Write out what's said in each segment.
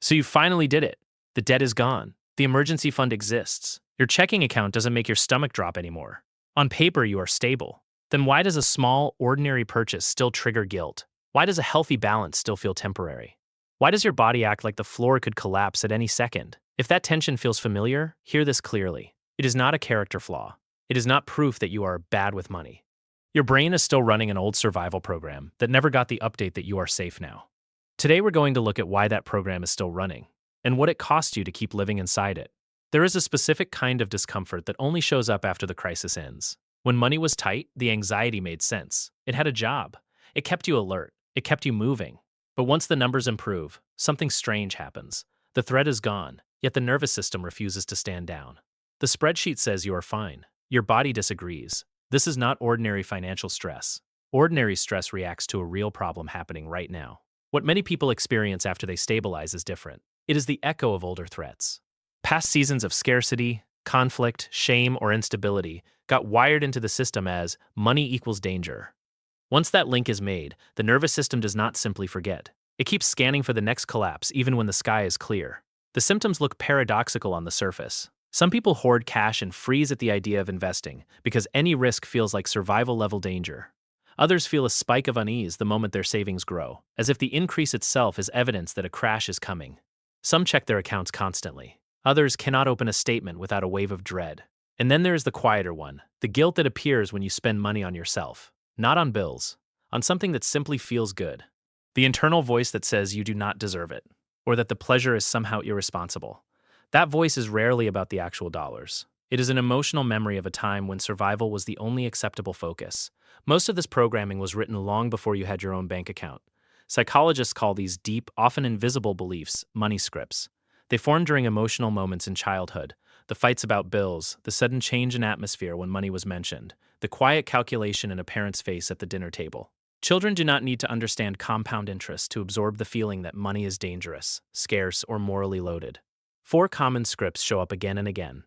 So you finally did it. The debt is gone. The emergency fund exists. Your checking account doesn't make your stomach drop anymore. On paper, you are stable. Then why does a small, ordinary purchase still trigger guilt? Why does a healthy balance still feel temporary? Why does your body act like the floor could collapse at any second? If that tension feels familiar, hear this clearly. It is not a character flaw. It is not proof that you are bad with money. Your brain is still running an old survival program that never got the update that you are safe now. Today, we're going to look at why that program is still running and what it costs you to keep living inside it. There is a specific kind of discomfort that only shows up after the crisis ends. When money was tight, the anxiety made sense. It had a job. It kept you alert. It kept you moving. But once the numbers improve, something strange happens. The threat is gone, yet the nervous system refuses to stand down. The spreadsheet says you are fine. Your body disagrees. This is not ordinary financial stress. Ordinary stress reacts to a real problem happening right now. What many people experience after they stabilize is different. It is the echo of older threats. Past seasons of scarcity, conflict, shame, or instability got wired into the system as money equals danger. Once that link is made, the nervous system does not simply forget. It keeps scanning for the next collapse even when the sky is clear. The symptoms look paradoxical on the surface. Some people hoard cash and freeze at the idea of investing because any risk feels like survival-level danger. Others feel a spike of unease the moment their savings grow, as if the increase itself is evidence that a crash is coming. Some check their accounts constantly. Others cannot open a statement without a wave of dread. And then there is the quieter one, the guilt that appears when you spend money on yourself. Not on bills, on something that simply feels good. The internal voice that says you do not deserve it, or that the pleasure is somehow irresponsible. That voice is rarely about the actual dollars. It is an emotional memory of a time when survival was the only acceptable focus. Most of this programming was written long before you had your own bank account. Psychologists call these deep, often invisible beliefs money scripts. They formed during emotional moments in childhood. The fights about bills, the sudden change in atmosphere when money was mentioned, the quiet calculation in a parent's face at the dinner table. Children do not need to understand compound interest to absorb the feeling that money is dangerous, scarce, or morally loaded. 4 common scripts show up again and again.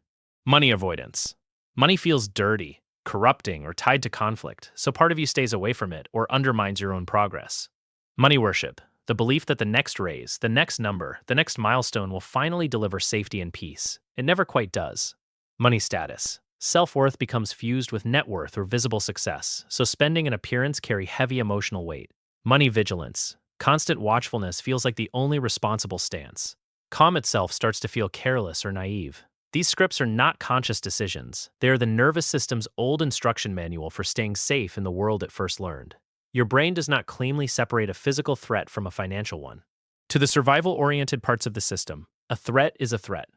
Money avoidance. Money feels dirty, corrupting, or tied to conflict, so part of you stays away from it or undermines your own progress. Money worship. The belief that the next raise, the next number, the next milestone will finally deliver safety and peace. It never quite does. Money status. Self-worth becomes fused with net worth or visible success, so spending and appearance carry heavy emotional weight. Money vigilance. Constant watchfulness feels like the only responsible stance. Calm itself starts to feel careless or naive. These scripts are not conscious decisions. They are the nervous system's old instruction manual for staying safe in the world it first learned. Your brain does not cleanly separate a physical threat from a financial one. To the survival-oriented parts of the system, a threat is a threat.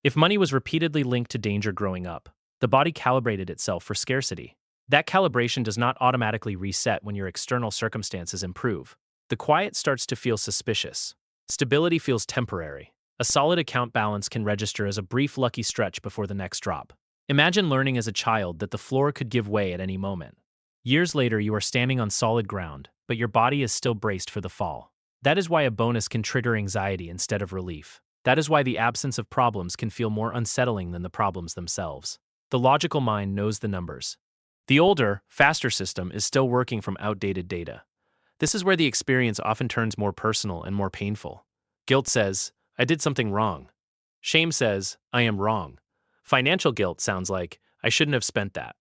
If money was repeatedly linked to danger growing up, the body calibrated itself for scarcity. That calibration does not automatically reset when your external circumstances improve. The quiet starts to feel suspicious. Stability feels temporary. A solid account balance can register as a brief lucky stretch before the next drop. Imagine learning as a child that the floor could give way at any moment. Years later, you are standing on solid ground, but your body is still braced for the fall. That is why a bonus can trigger anxiety instead of relief. That is why the absence of problems can feel more unsettling than the problems themselves. The logical mind knows the numbers. The older, faster system is still working from outdated data. This is where the experience often turns more personal and more painful. Guilt says, I did something wrong. Shame says, I am wrong. Financial guilt sounds like, I shouldn't have spent that.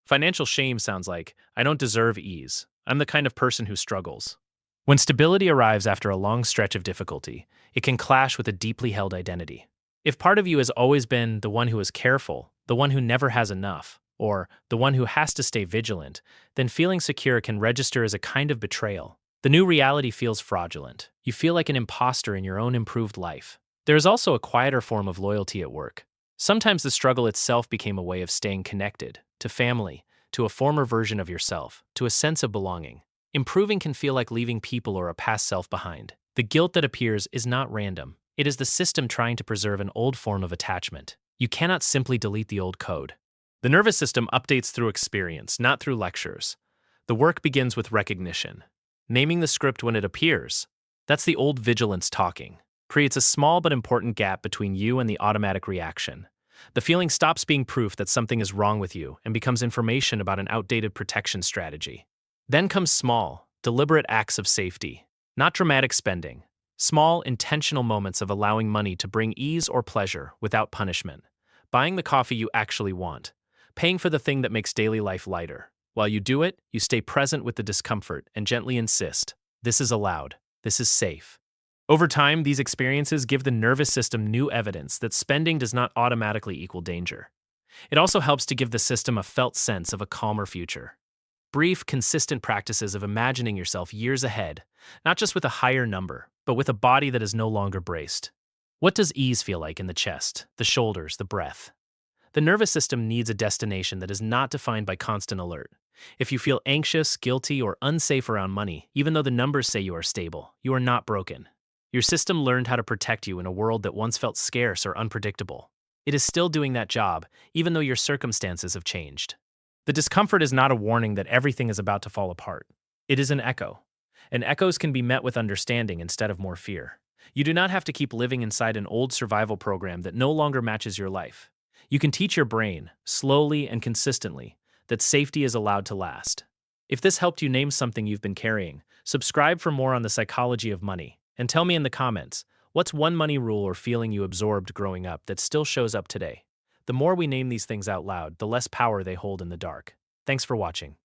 Financial shame sounds like, I don't deserve ease. I'm the kind of person who struggles. When stability arrives after a long stretch of difficulty, it can clash with a deeply held identity. If part of you has always been the one who is careful, the one who never has enough, or the one who has to stay vigilant, then feeling secure can register as a kind of betrayal. The new reality feels fraudulent. You feel like an imposter in your own improved life. There is also a quieter form of loyalty at work. Sometimes the struggle itself became a way of staying connected, to family, to a former version of yourself, to a sense of belonging. Improving can feel like leaving people or a past self behind. The guilt that appears is not random. It is the system trying to preserve an old form of attachment. You cannot simply delete the old code. The nervous system updates through experience, not through lectures. The work begins with recognition. Naming the script when it appears, that's the old vigilance talking, creates a small but important gap between you and the automatic reaction. The feeling stops being proof that something is wrong with you and becomes information about an outdated protection strategy. Then comes small, deliberate acts of safety, not dramatic spending. Small, intentional moments of allowing money to bring ease or pleasure without punishment. Buying the coffee you actually want. Paying for the thing that makes daily life lighter. While you do it, you stay present with the discomfort and gently insist, this is allowed, this is safe. Over time, these experiences give the nervous system new evidence that spending does not automatically equal danger. It also helps to give the system a felt sense of a calmer future. Brief, consistent practices of imagining yourself years ahead, not just with a higher number, but with a body that is no longer braced. What does ease feel like in the chest, the shoulders, the breath? The nervous system needs a destination that is not defined by constant alert. If you feel anxious, guilty, or unsafe around money, even though the numbers say you are stable, you are not broken. Your system learned how to protect you in a world that once felt scarce or unpredictable. It is still doing that job, even though your circumstances have changed. The discomfort is not a warning that everything is about to fall apart. It is an echo. And echoes can be met with understanding instead of more fear. You do not have to keep living inside an old survival program that no longer matches your life. You can teach your brain, slowly and consistently, that safety is allowed to last. If this helped you name something you've been carrying, subscribe for more on the psychology of money, and tell me in the comments, what's one money rule or feeling you absorbed growing up that still shows up today? The more we name these things out loud, the less power they hold in the dark. Thanks for watching.